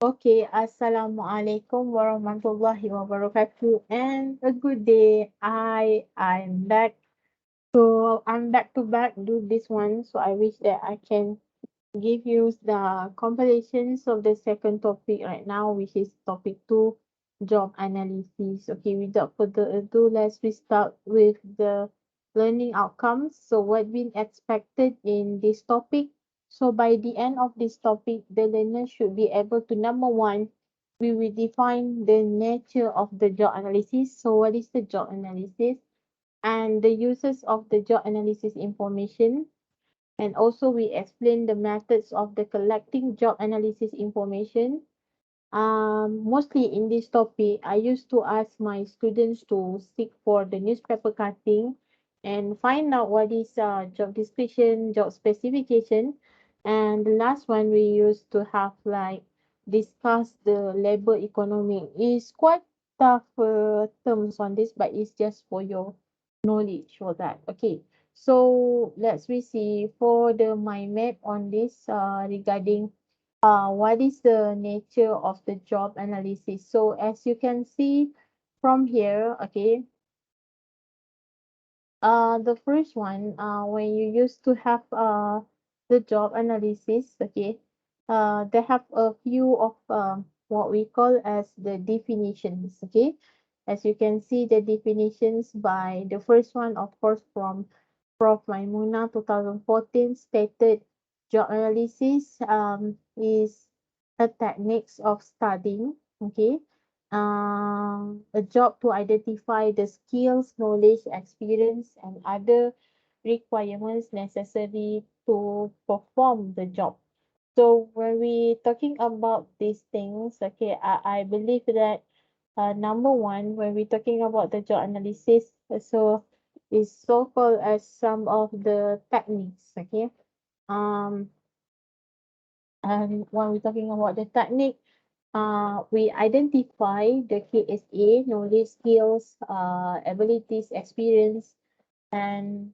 Okay, Assalamualaikum warahmatullahi wabarakatuh and a good day. I'm back. So I'm back to back do this one. So I wish that I can give you the compilations of the second topic right now, which is topic two, job analysis. Okay, without further ado, let's restart with the learning outcomes. So what been expected in this topic? So by the end of this topic, the learner should be able to number one, we will define the nature of the job analysis. So what is the job analysis? And the uses of the job analysis information, and also we explain the methods of the collecting job analysis information. Mostly in this topic, I used to ask my students to seek for the newspaper cutting and find out what is job description, job specification. And the last one we used to have like discuss the labor economy. Is quite tough terms on this, but it's just for your knowledge for that. Okay. So let's we see for the my map on this regarding what is the nature of the job analysis. So as you can see from here, okay, the first one, when you used to have the job analysis, okay, they have a few of what we call as the definitions, okay. As you can see, the definitions by the first one, of course, from Prof. Maimunah 2014 stated job analysis is a techniques of studying, okay, a job to identify the skills, knowledge, experience, and other requirements necessary to perform the job. So when we talking about these things, okay, I believe that number one, when we're talking about the job analysis, so is so called as some of the techniques, okay. Um, and when we're talking about the technique, we identify the KSA, knowledge, skills, abilities, experience, and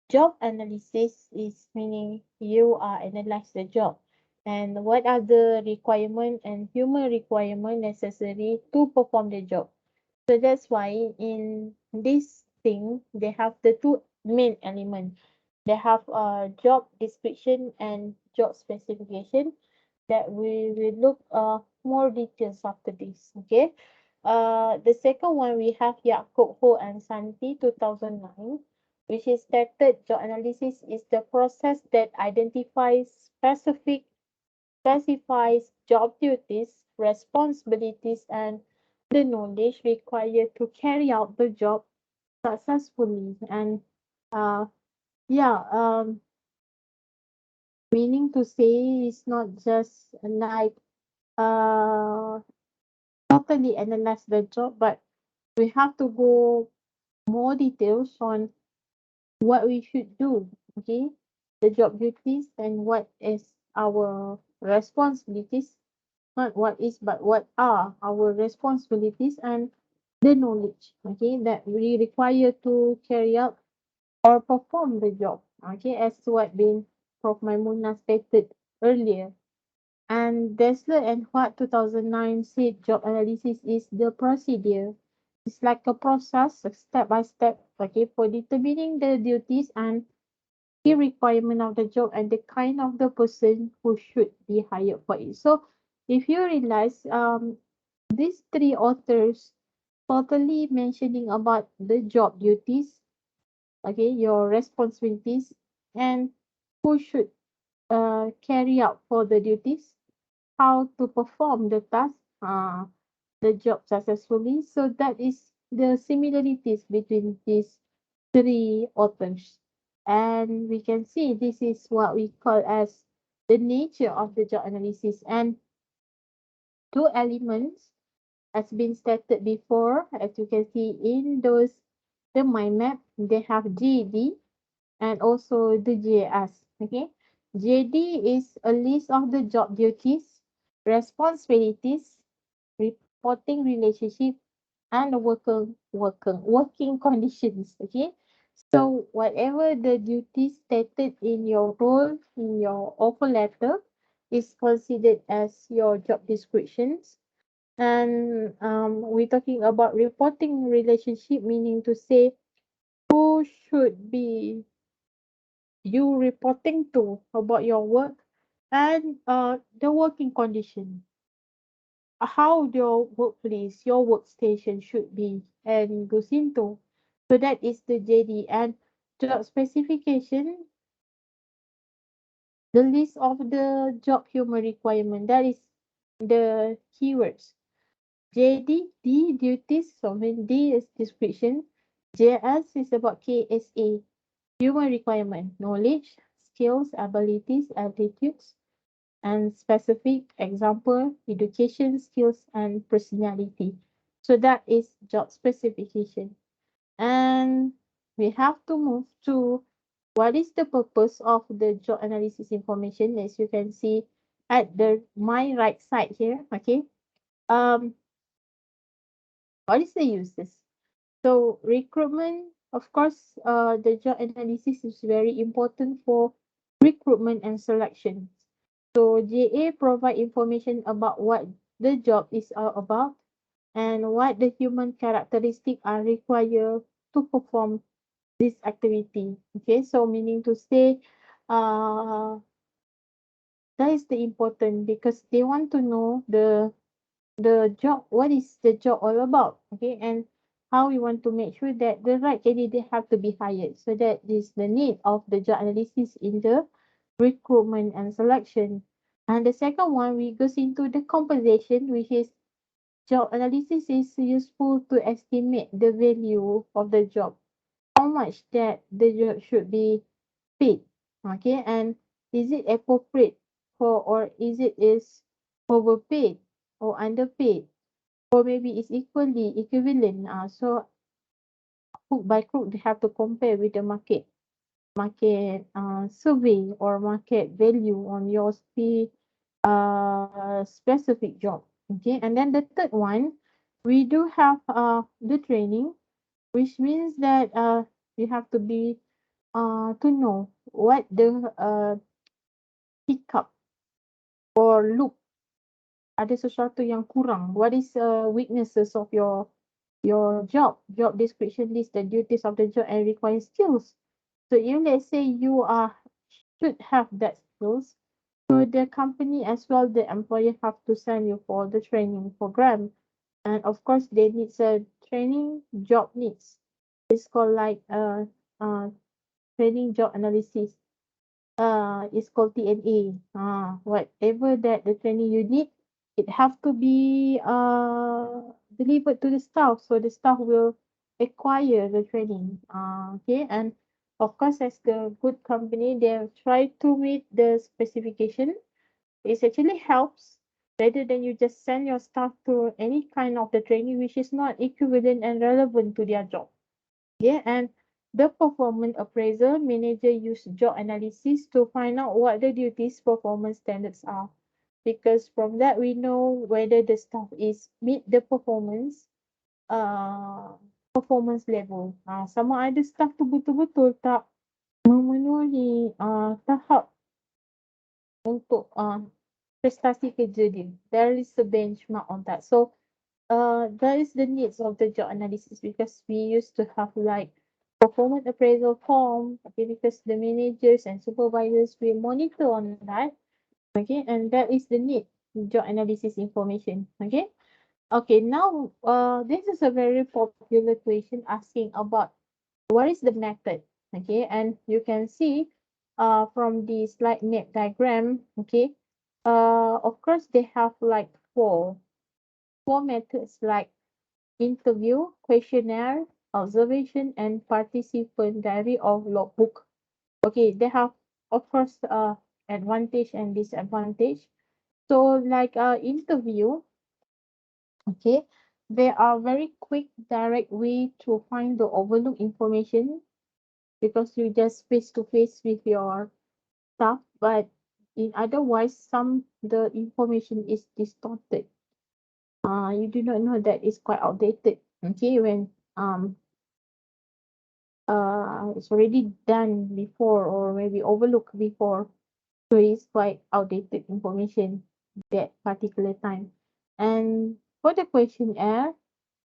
job analysis is meaning you analyze the job and what are the requirement and human requirement necessary to perform the job. So that's why in this thing they have the two main elements. They have a job description and job specification that we will look more details after this. Okay. The second one we have Yaakob Ho and Santi 2009, which is stated job analysis is the process that identifies specifies job duties, responsibilities, and the knowledge required to carry out the job successfully. And uh, yeah, meaning to say it's not just like uh totally analyze the job, but we have to go more details on what we should do, okay? The job duties and what is our responsibilities, not what is, but what are our responsibilities and the knowledge, okay, that we require to carry out or perform the job, okay, as what been Prof. Maimunah stated earlier. And Dessler and Hwatt 2009 said job analysis is the procedure. It's like a process, a step by step, okay, for determining the duties and key requirement of the job and the kind of the person who should be hired for it. So if you realize, these three authors totally mentioning about the job duties, okay, your responsibilities, and who should carry out for the duties, how to perform the task, the job successfully. So that is the similarities between these three authors. And we can see this is what we call as the nature of the job analysis. And two elements has been stated before, as you can see in those the mind map, they have GD and also the JS. Okay. JD is a list of the job duties, responsibilities, reporting relationship, and working conditions. Okay. So whatever the duties stated in your role, in your offer letter, is considered as your job descriptions. And we're talking about reporting relationship, meaning to say who should be you reporting to about your work, and the working condition, how your workplace, your workstation should be and goes into. So that is the JD. And job specification, the list of the job human requirement, that is the keywords. JD, D duties, so when D is description, JS is about KSA, human requirement, knowledge, skills, abilities, attitudes, and specific example, education, skills, and personality. So that is job specification. And we have to move to what is the purpose of the job analysis information. As you can see at the my right side here, okay. Um, what is the uses? So recruitment, of course, the job analysis is very important for recruitment and selection. So JA provide information about what the job is all about and what the human characteristics are required to perform this activity. Okay, so meaning to say, uh, that is the important because they want to know the job, what is the job all about, okay, and how we want to make sure that the right candidate have to be hired. So that is the need of the job analysis in the recruitment and selection. And the second one, we goes into the compensation, which is job analysis is useful to estimate the value of the job, how much that the job should be paid, okay, and is it appropriate for, or is it is overpaid or underpaid, or maybe it's equally equivalent. So hook by crook, they have to compare with the market survey or market value on your specific job. Okay, and then the third one, we do have the training, which means that you have to be to know what the pick up or look, ada sesuatu yang kurang, what is weaknesses of your job description list, the duties of the job and required skills. So if let's say you are should have that skills, so the company as well, the employer have to send you for the training program. And of course they need a training job needs. It's called like training job analysis. It's called TNA. Whatever that the training you need, it have to be delivered to the staff, so the staff will acquire the training. Okay, and of course, as the good company, they try to meet the specification. It actually helps rather than you just send your staff to any kind of the training which is not equivalent and relevant to their job. Yeah, and the performance appraiser manager use job analysis to find out what the duties performance standards are. Because from that we know whether the staff is meet the uh, performance level. Sama ada staff tu betul-betul tak memenuhi tahap untuk prestasi kerja dia. There is a benchmark on that. So that is the needs of the job analysis, because we used to have like performance appraisal form, okay, because the managers and supervisors will monitor on that, okay, and that is the need job analysis information, okay. Okay, now this is a very popular question asking about what is the method, okay, and you can see from the slide map diagram, okay, of course they have like four methods like interview, questionnaire, observation, and participant diary or logbook. Okay, they have, of course, advantage and disadvantage. So, like interview, okay, they are very quick, direct way to find the overlooked information because you just face to face with your staff. But in otherwise, some the information is distorted. You do not know that it's quite outdated. Okay, when it's already done before or maybe overlooked before. So it's quite outdated information that particular time. And for the questionnaire,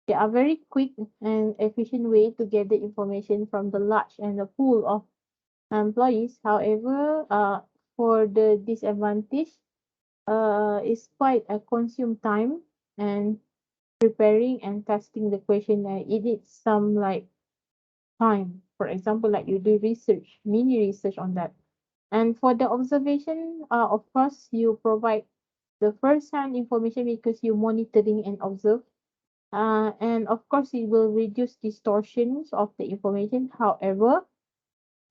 they are very quick and efficient way to gather information from the large and the pool of employees. However, for the disadvantage, it's quite a consume time and preparing and testing the questionnaire. It needs some like time. For example, like you do research, mini research on that. And for the observation, of course, you provide the first-hand information because you monitoring and observe. And of course, it will reduce distortions of the information. However,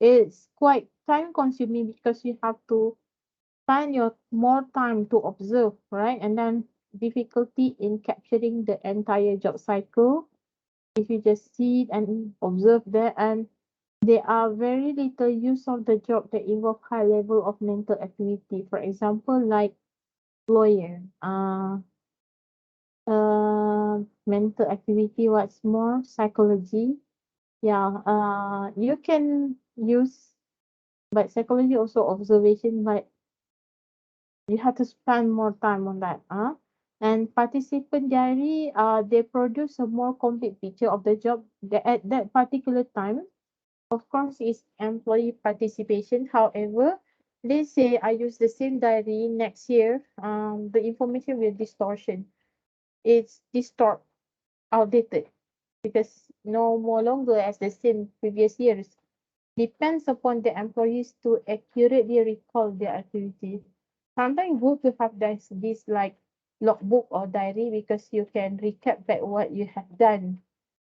it's quite time consuming because you have to spend your more time to observe, right? And then difficulty in capturing the entire job cycle. If you just sit and observe that, and there are very little use of the job that involve high level of mental activity. For example, like lawyer, mental activity, what's more, psychology. Yeah, you can use, but psychology also observation, but you have to spend more time on that. And participant diary, they produce a more complete picture of the job that at that particular time. Of course, is employee participation. However, let's say I use the same diary next year, the information will distortion. It's distort, outdated because no more longer as the same previous years. Depends upon the employees to accurately recall their activities. Sometimes good to have this like logbook or diary because you can recap back what you have done.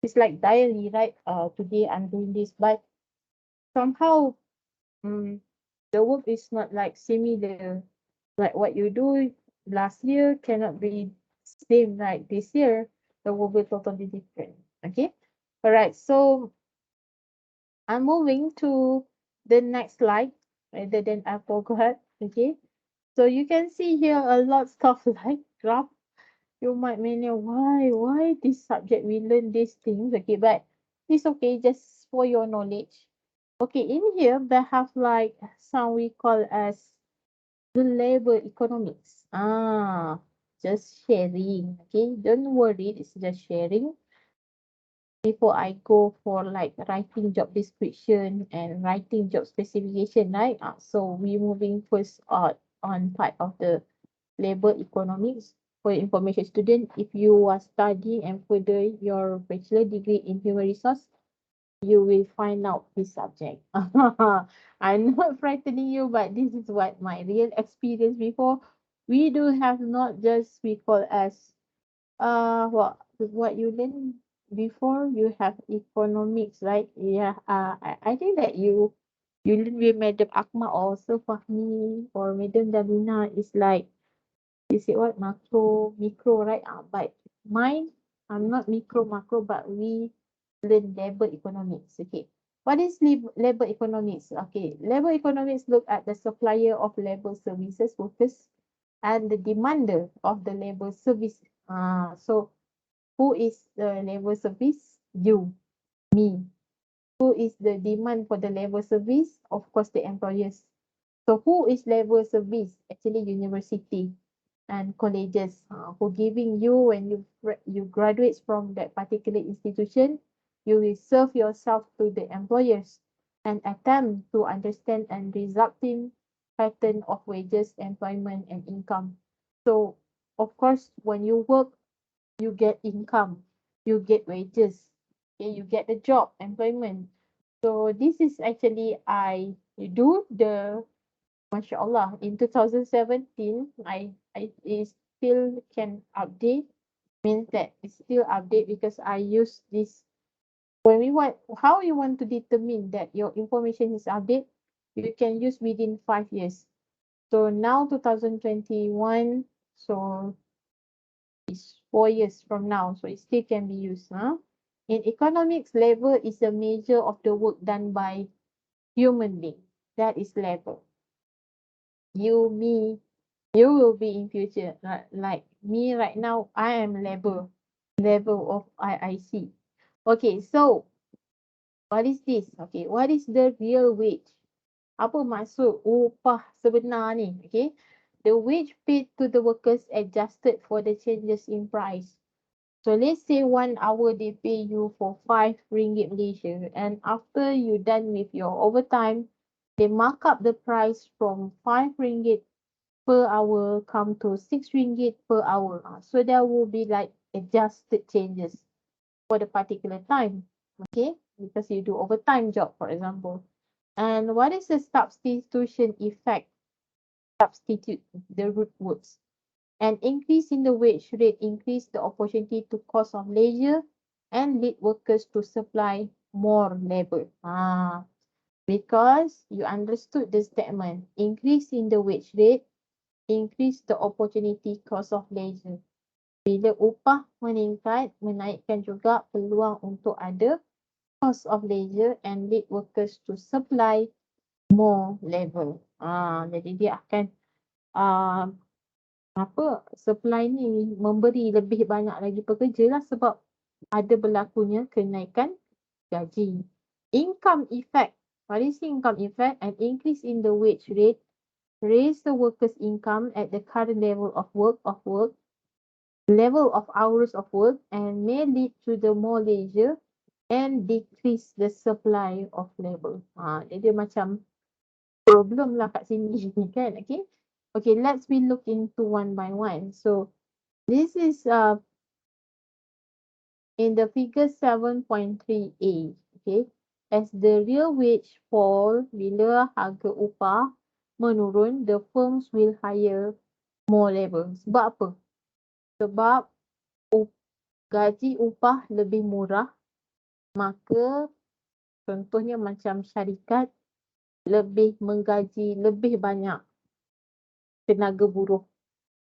It's like diary, right? Today I'm doing this, but somehow mm, the work is not like similar. Like what you do last year cannot be same like this year. The work will be totally different. Okay. All right. So I'm moving to the next slide rather than I forgot. Okay. So you can see here a lot stuff like graph. You might know why this subject we learn these things. Okay, but it's okay just for your knowledge. Okay, in here they have like some we call as the labor economics. Just sharing. Okay, don't worry, it's just sharing. Before I go for like writing job description and writing job specification, right? So we moving first on part of the labor economics for information student. If you are studying and further your bachelor degree in human resource, you will find out this subject. I'm not frightening you, but this is what my real experience before. We do have not just we call as what you learn before you have economics, right? Yeah. I think that you learn with Madam Akma also Fahmi or Madam Damina is like you said what macro micro, right? But mine, I'm not micro macro, but we learn labor economics. Okay. What is labor economics? Okay, labor economics look at the supplier of labor services workers and the demander of the labor service. So who is the labor service? You, me. Who is the demand for the labor service? Of course, the employers. So who is labor service? Actually, university and colleges who giving you when you graduate from that particular institution, you will serve yourself to the employers and attempt to understand and resulting pattern of wages, employment, and income. So, of course, when you work, you get income, you get wages, okay, you get the job, employment. So this is actually I do the MashaAllah in 2017 I is still can update means that it's still update because I use this when we want how you want to determine that your information is update you can use within 5 years. So now 2021 so it's 4 years from now, so it still can be used. In economics, labor is a measure of the work done by human being. That is labor. You, me, you will be in future. Like me right now, I am labor of IIC. Okay, so what is this? Okay, what is the real wage? Apa maksud upah sebenar ni? Okay. The wage paid to the workers adjusted for the changes in price. So let's say 1 hour they pay you for 5 ringgit Malaysia, and after you done with your overtime, they mark up the price from 5 ringgit per hour come to 6 ringgit per hour. So there will be like adjusted changes for the particular time. Okay, because you do overtime job, for example. And what is the substitution effect? Substitute the root words. An increase in the wage rate increase the opportunity to cost of leisure and lead workers to supply more labor. Because you understood the statement, increase in the wage rate, increase the opportunity cost of leisure. Bila upah meningkat, menaikkan juga peluang untuk ada cost of leisure and lead workers to supply more labor. Jadi dia akan supply ni memberi lebih banyak lagi pekerja lah sebab ada berlakunya kenaikan gaji. Income effect. What is income effect? An increase in the wage rate raise the workers' income at the current level of hours of work, and may lead to the more leisure and decrease the supply of labor. Dia macam problem lah kat sini kan. Okay, let's be look into one by one. So this is in the figure 7.3a. Okay, as the real wage fall, bila harga upah menurun, the firms will hire more labor. Sebab apa? Sebab gaji upah lebih murah, maka contohnya macam syarikat lebih menggaji lebih banyak tenaga buruh.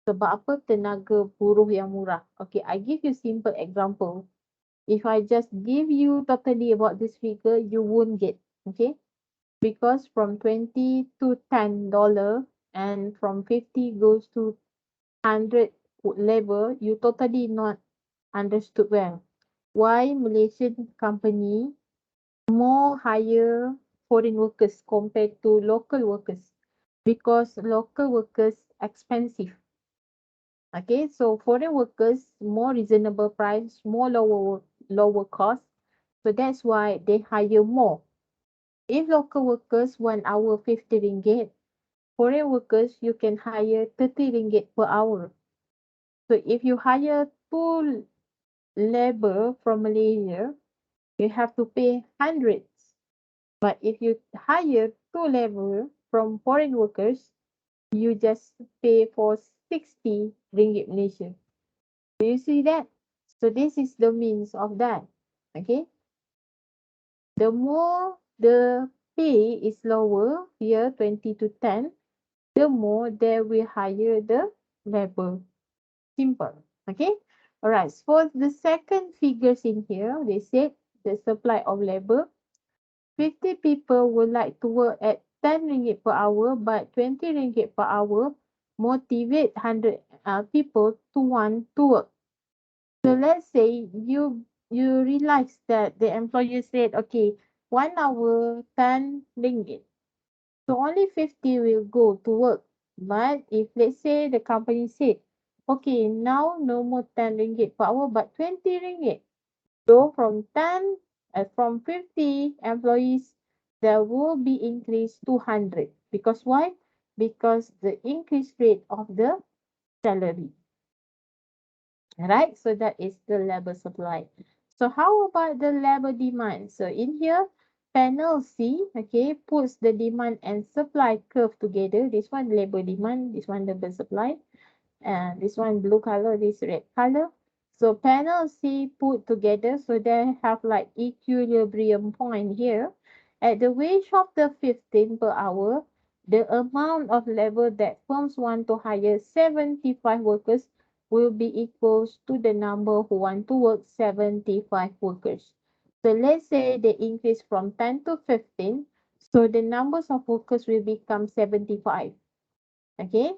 Sebab apa? Tenaga buruh yang murah. Okay, I give you simple example. If I just give you totally about this figure, you won't get. Okay, because from 20 to $10 and from 50 goes to 100 labor, you totally not understood well. Why Malaysian company more hire foreign workers compared to local workers? Because local workers expensive. Okay, so foreign workers more reasonable price, more lower cost. So that's why they hire more. If local workers 1 hour 50 ringgit, foreign workers you can hire 30 ringgit per hour. So if you hire 2 labor from Malaysia, you have to pay hundreds. But if you hire 2 labor from foreign workers, you just pay for 60 ringgit Malaysia. Do you see that? So this is the means of that. Okay. The more the pay is lower, here 20 to 10, the more they will hire the labor. Simple. Okay. Alright. For the second figures in here, they said the supply of labor. 50 people would like to work at 10 ringgit per hour, but 20 ringgit per hour motivate 100 people to want to work. So let's say you realize that the employer said, okay, 1 hour 10 ringgit. So only 50 will go to work. But if let's say the company said, okay, now no more 10 ringgit per hour, but 20 ringgit. So from 50 employees, there will be increase to 100. Because why? Because the increase rate of the salary. Right? So that is the labor supply. So how about the labor demand? So in here, panel C, okay, puts the demand and supply curve together. This one labor demand, this one labor supply, and this one blue color, this red color. So panel C put together, so they have like equilibrium point here. At the wage of the 15 per hour, the amount of labor that firms want to hire 75 workers will be equals to the number who want to work 75 workers. So let's say they increase from 10 to 15. So the numbers of workers will become 75. Okay.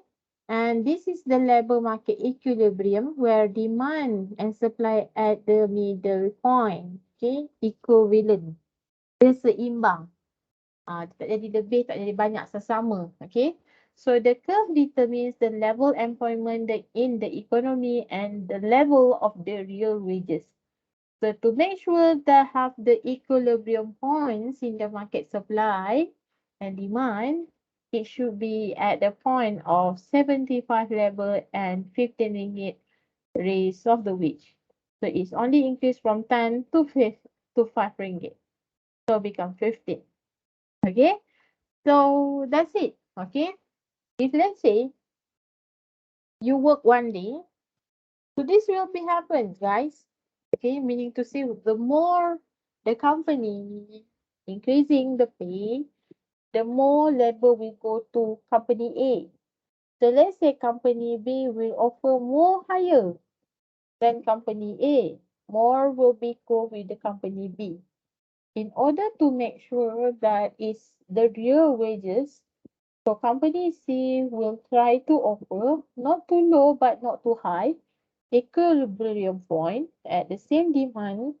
And this is the labor market equilibrium where demand and supply at the middle point. Okay. Equivalent. Dia seimbang. Tak jadi lebih, tak jadi banyak, sesama. Okay. So the curve determines the level employment in the economy and the level of the real wages. So to make sure that have the equilibrium points in the market supply and demand, it should be at the point of 75 level and 15 ringgit raise of the wage. So it's only increased from 10 to 5 ringgit. So become 15. Okay. So that's it. Okay. If let's say you work one day, so this will be happen, guys. Okay, meaning to say the more the company increasing the pay, the more labor will go to company A. So let's say company B will offer more higher than company A. More will be go with the company B. In order to make sure that it's the real wages, so company C will try to offer not too low but not too high, equilibrium point at the same demand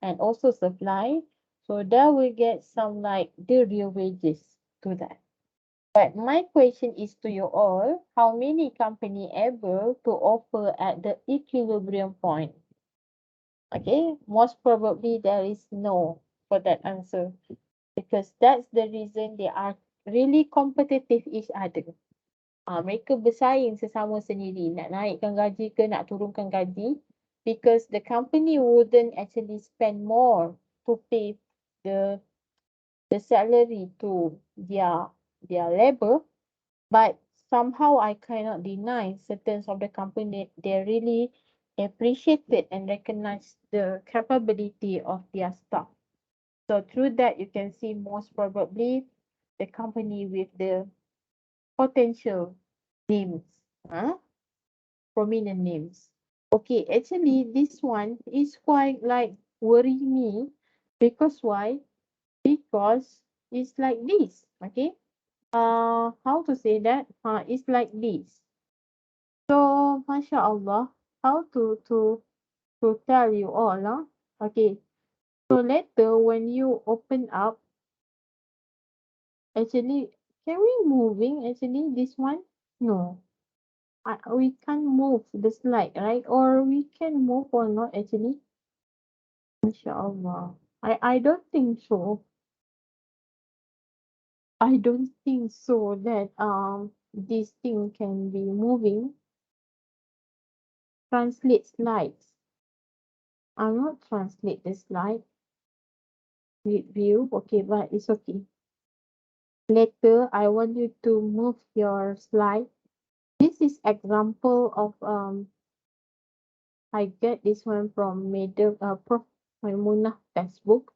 and also supply. So that will get some like the real wages to that. But my question is to you all, how many company able to offer at the equilibrium point? Okay, most probably there is no for that answer because that's the reason they are really competitive each other. Mereka bersaing sesama sendiri nak naikkan gaji ke nak turunkan gaji because the company wouldn't actually spend more to pay the salary to their labor, but somehow I cannot deny certain of the company they really appreciated and recognize the capability of their staff. So through that you can see most probably the company with the potential names, prominent names. Okay, actually this one is quite like worry me because why? Because it's like this. Okay. How to say that? It's like this. So, Masya Allah, how to tell you all, Okay. So later when you open up, actually, can we moving actually this one? No. We can't move the slide, right? Or we can move or not actually? Inshallah. I don't think so. I don't think so that this thing can be moving. Translate slides. I'll not translate the slide with view. Okay, but it's okay. Later I want you to move your slide. This is example of I get this one from Prof. Maimunah textbook.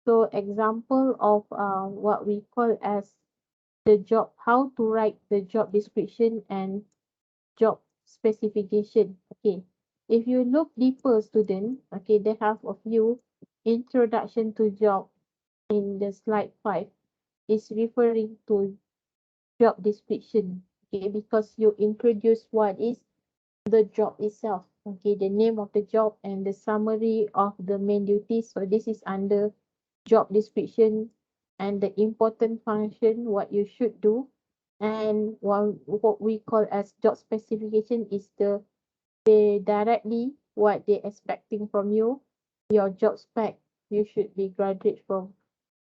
So example of what we call as the job, how to write the job description and job specification. Okay, if you look deeper, student, okay, they have a few introduction to job in the slide 5 is referring to job description. Okay, because you introduce what is the job itself. Okay, the name of the job and the summary of the main duties. So this is under job description and the important function, what you should do. And what we call as job specification is they directly what they're expecting from you. Your job spec, you should be graduate from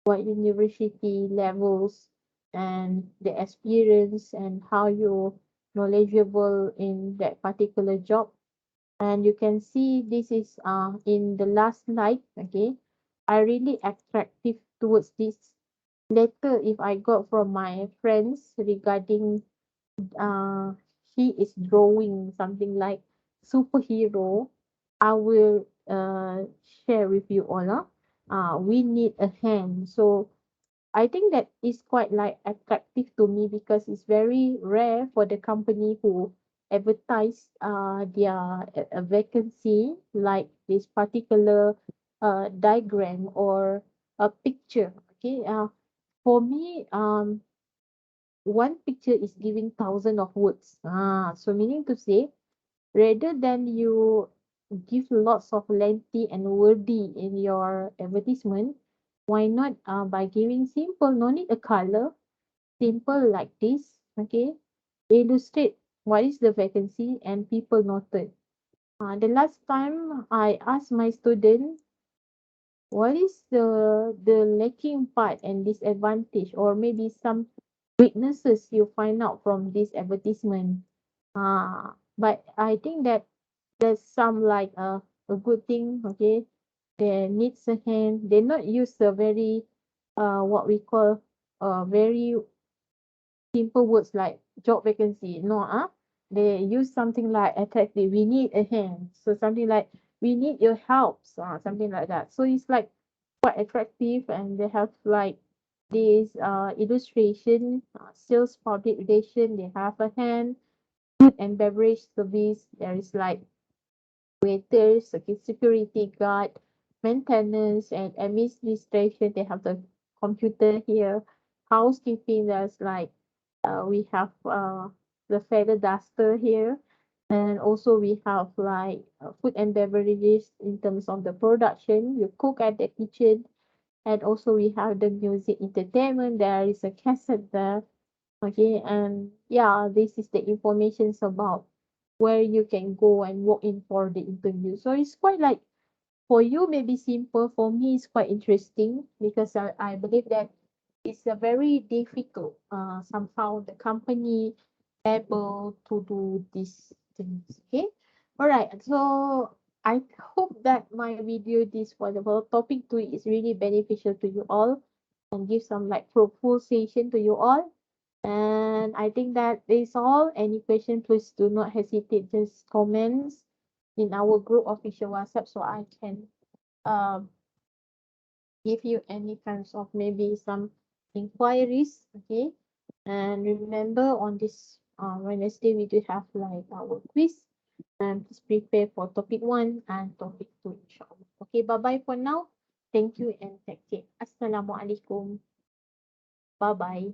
what university levels and the experience and how you knowledgeable in that particular job. And you can see this is in the last slide. Okay, I really attractive towards this. Later if I got from my friends regarding uh she is drawing something like superhero, I will share with you all. We need a hand. So I think that is quite like attractive to me because it's very rare for the company who advertise their a vacancy like this particular diagram or a picture. Okay, for me, one picture is giving thousand of words. So meaning to say, rather than you give lots of lengthy and wordy in your advertisement, Why not by giving simple, no need a color, simple like this, okay? Illustrate what is the vacancy and people noted. The last time I asked my student what is the lacking part and disadvantage, or maybe some weaknesses you find out from this advertisement. But I think that there's some like a good thing, okay? They needs a hand. They not use a very what we call very simple words like job vacancy. No, they use something like attractive. We need a hand. So something like we need your help. Something like that. So it's like quite attractive, and they have like this illustration, sales public relation. They have a hand, food and beverage service. There is like waiters, okay, security guard, maintenance, and administration. They have the computer here. Housekeeping, there's like we have the feather duster here. And also we have like food and beverages in terms of the production. You cook at the kitchen. And also we have the music entertainment. There is a cassette there. Okay, and yeah, this is the information about where you can go and walk in for the interview. So it's quite like for you maybe simple. For me, it's quite interesting because I believe that it's a very difficult. Somehow the company able to do these things. Okay, all right. So I hope that my video, this for the whole topic two, is really beneficial to you all and give some like propulsion to you all. And I think that is all. Any question, please do not hesitate. Just comments in our group official WhatsApp so I can um give you any kinds of maybe some inquiries. Okay. And remember on this Wednesday we do have like our quiz. And please prepare for topic one and topic two, inshallah. Okay, bye bye for now. Thank you and take care. Assalamualaikum. Bye bye.